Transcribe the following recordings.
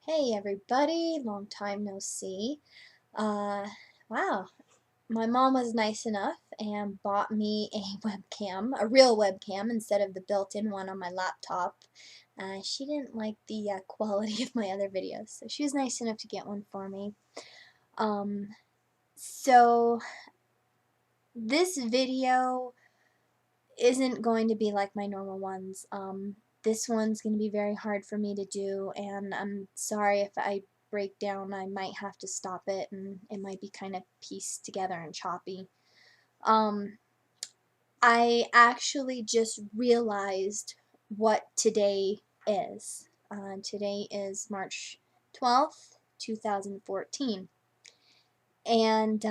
Hey everybody, long time no see. Uh, wow, my mom was nice enough and bought me a webcam, a real webcam instead of the built-in one on my laptop. She didn't like the quality of my other videos, so she was nice enough to get one for me. Um, so this video isn't going to be like my normal ones. This one's going to be very hard for me to do, and I'm sorry if I break down. I might have to stop it, and it might be kind of pieced together and choppy. I actually just realized what today is. Today is March 12th, 2014, and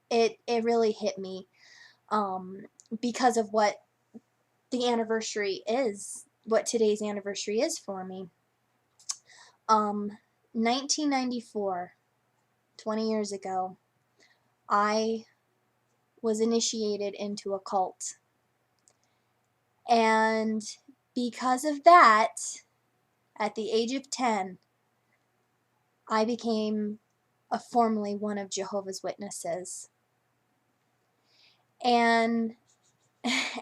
it really hit me because of what the anniversary is, what today's anniversary is for me. 1994, 20 years ago, I was initiated into a cult. And because of that, at the age of 10, I became formally one of Jehovah's Witnesses. And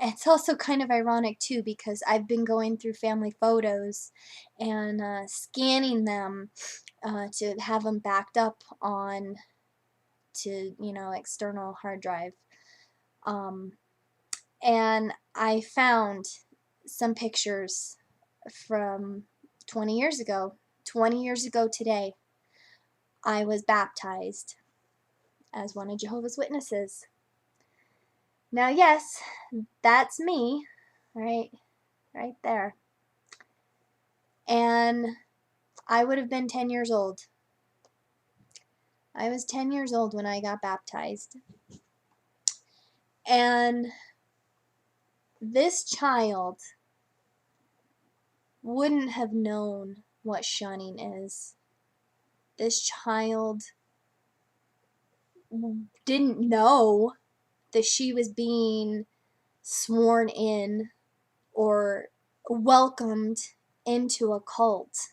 it's also kind of ironic too, because I've been going through family photos and scanning them to have them backed up on to external hard drive, and I found some pictures from 20 years ago. 20 years ago today, I was baptized as one of Jehovah's Witnesses. Now, yes, that's me, right there. And I would have been 10 years old. I was 10 years old when I got baptized. And this child wouldn't have known what shunning is. This child didn't know that she was being sworn in or welcomed into a cult.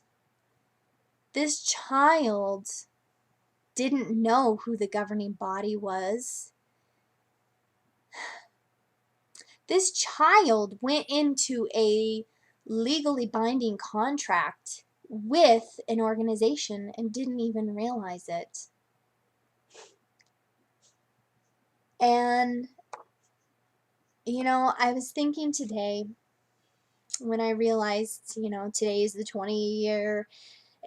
This child didn't know who the governing body was. This child went into a legally binding contract with an organization and didn't even realize it. And I was thinking today, when I realized, today is the 20-year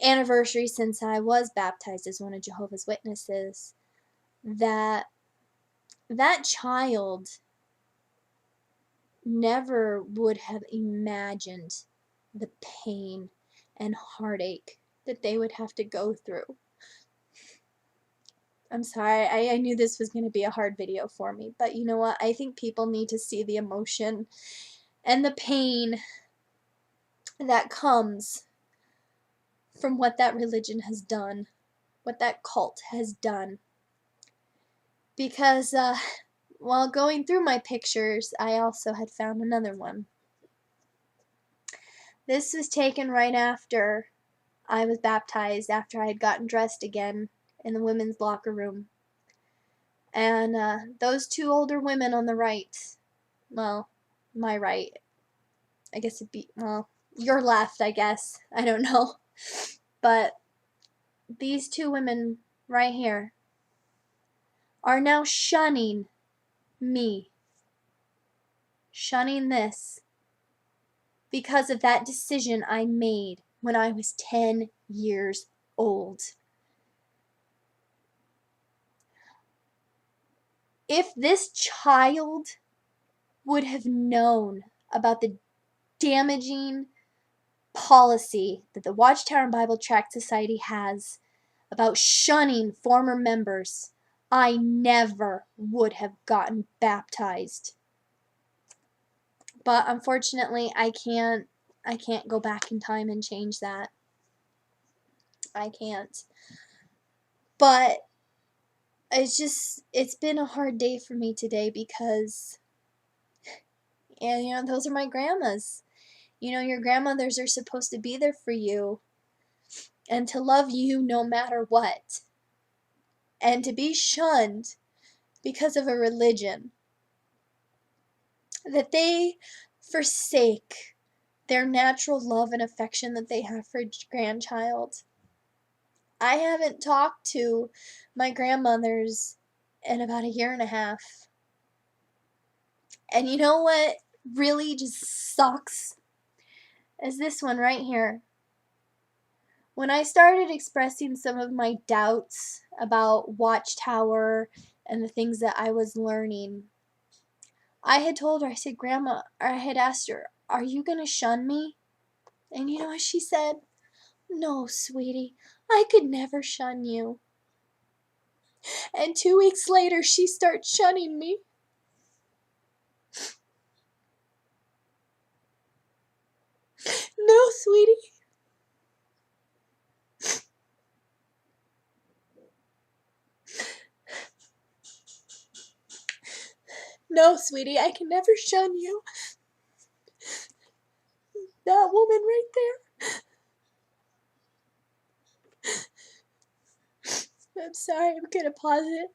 anniversary since I was baptized as one of Jehovah's Witnesses, that child never would have imagined the pain and heartache that they would have to go through. I'm sorry, I knew this was going to be a hard video for me, but you know what? I think people need to see the emotion and the pain that comes from what that religion has done, what that cult has done. Because while going through my pictures, I also had found another one. This was taken right after I was baptized, after I had gotten dressed again in the women's locker room. And those two older women on the right, well, my right, I guess it'd be, well, your left, I guess, I don't know. But these two women right here are now shunning me, shunning this, because of that decision I made when I was 10 years old. If this child would have known about the damaging policy that the Watchtower and Bible Tract Society has about shunning former members, I never would have gotten baptized. But unfortunately, I can't go back in time and change that. I can't. But it's been a hard day for me today because, and those are my grandmas. You know, your grandmothers are supposed to be there for you and to love you no matter what. And to be shunned because of a religion, that they forsake their natural love and affection that they have for grandchild. I haven't talked to my grandmothers in about a year and a half. And you know what really just sucks? Is this one right here. When I started expressing some of my doubts about Watchtower and the things that I was learning, I had told her, I said, Grandma, or I had asked her, are you going to shun me? And you know what she said? No, sweetie, I could never shun you. And 2 weeks later, she starts shunning me. No, sweetie. No, sweetie, I can never shun you. That woman right there. I'm sorry, I'm gonna pause it.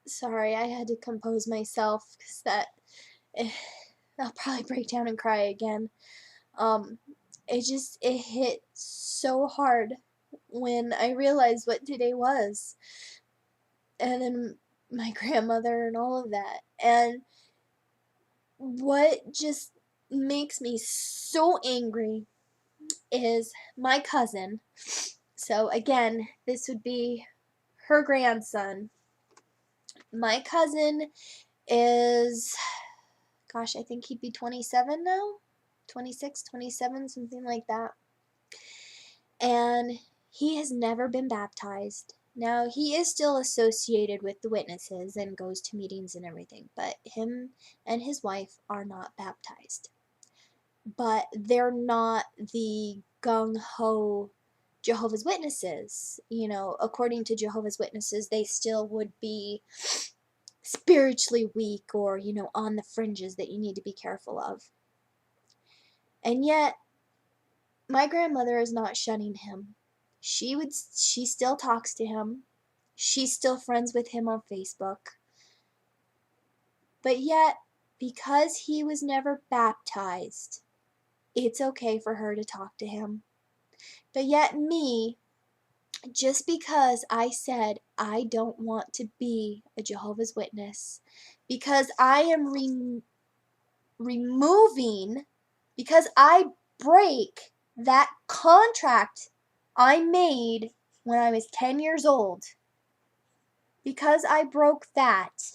Sorry, I had to compose myself because I'll probably break down and cry again. Um, it hit so hard when I realized what today was. And then my grandmother and all of that. And what just makes me so angry is my cousin. So again, this would be her grandson. My cousin is, gosh, I think he'd be 27 now? 26, 27, something like that. And he has never been baptized. Now, he is still associated with the witnesses and goes to meetings and everything, but him and his wife are not baptized. But they're not the gung-ho Jehovah's Witnesses. You know, according to Jehovah's Witnesses, they still would be spiritually weak or, you know, on the fringes that you need to be careful of. And yet, my grandmother is not shunning him. She still talks to him. She's still friends with him on Facebook. But yet, because he was never baptized, it's okay for her to talk to him. But yet me, just because I said I don't want to be a Jehovah's Witness, because I am removing, because I break that contract I made when I was 10 years old, because I broke that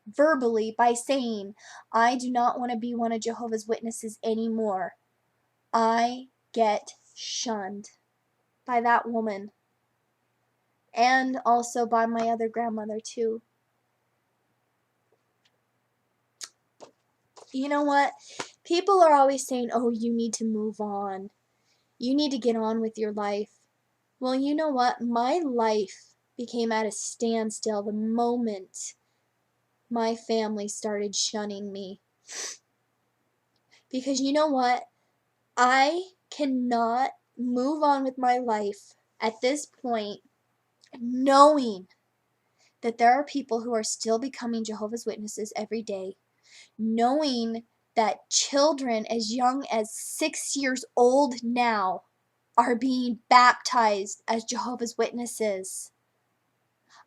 verbally by saying I do not want to be one of Jehovah's Witnesses anymore, I get shunned by that woman. And also by my other grandmother too. You know what? People are always saying, oh, you need to move on. You need to get on with your life. Well, you know what? My life became at a standstill the moment my family started shunning me. Because you know what? I cannot move on with my life at this point knowing that there are people who are still becoming Jehovah's Witnesses every day, knowing that children as young as 6 years old now are being baptized as Jehovah's Witnesses.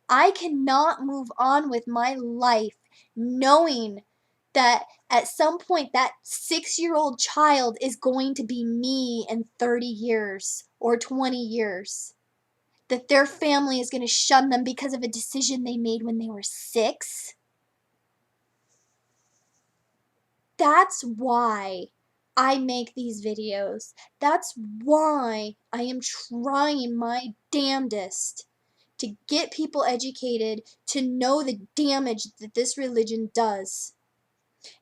I cannot move on with my life knowing that at some point that 6-year-old child is going to be me in 30 years or 20 years. That their family is going to shun them because of a decision they made when they were 6. That's why I make these videos. That's why I am trying my damnedest to get people educated, to know the damage that this religion does.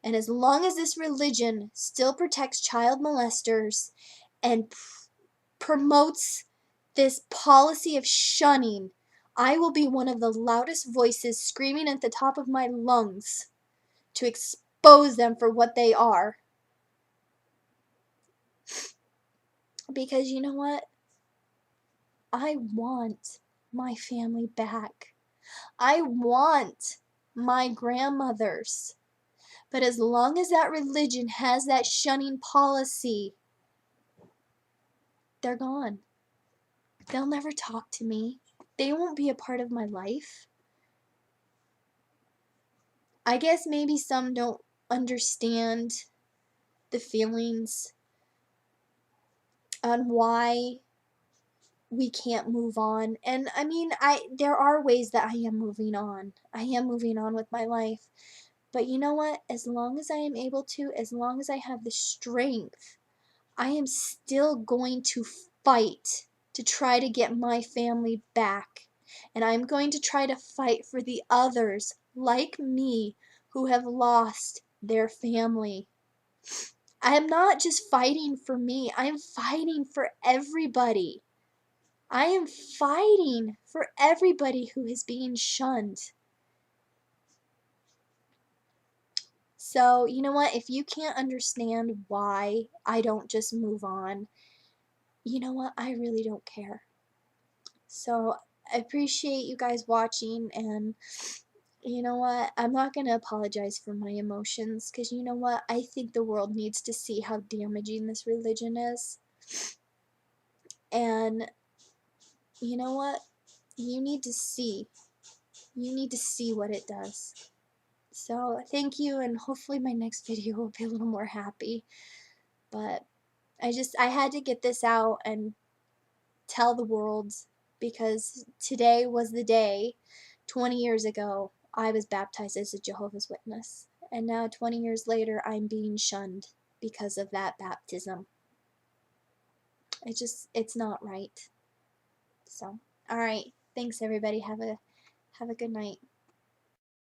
And as long as this religion still protects child molesters and promotes this policy of shunning, I will be one of the loudest voices screaming at the top of my lungs to expose them for what they are. Because you know what? I want my family back. I want my grandmothers. But as long as that religion has that shunning policy, they're gone. They'll never talk to me. They won't be a part of my life. I guess maybe some don't understand the feelings on why we can't move on. And I mean, there are ways that I am moving on. I am moving on with my life. But you know what? As long as I am able to, as long as I have the strength, I am still going to fight to try to get my family back. And I'm going to try to fight for the others like me who have lost their family. I am not just fighting for me, I am fighting for everybody. I am fighting for everybody who is being shunned. So, you know what? If you can't understand why I don't just move on, you know what? I really don't care. So, I appreciate you guys watching, and you know what? I'm not going to apologize for my emotions, because you know what? I think the world needs to see how damaging this religion is. And you know what? You need to see. You need to see what it does. So, thank you, and hopefully my next video will be a little more happy. But I had to get this out and tell the world, because today was the day, 20 years ago, I was baptized as a Jehovah's Witness. And now 20 years later, I'm being shunned because of that baptism. It's not right. So, alright. Thanks everybody. Have a good night.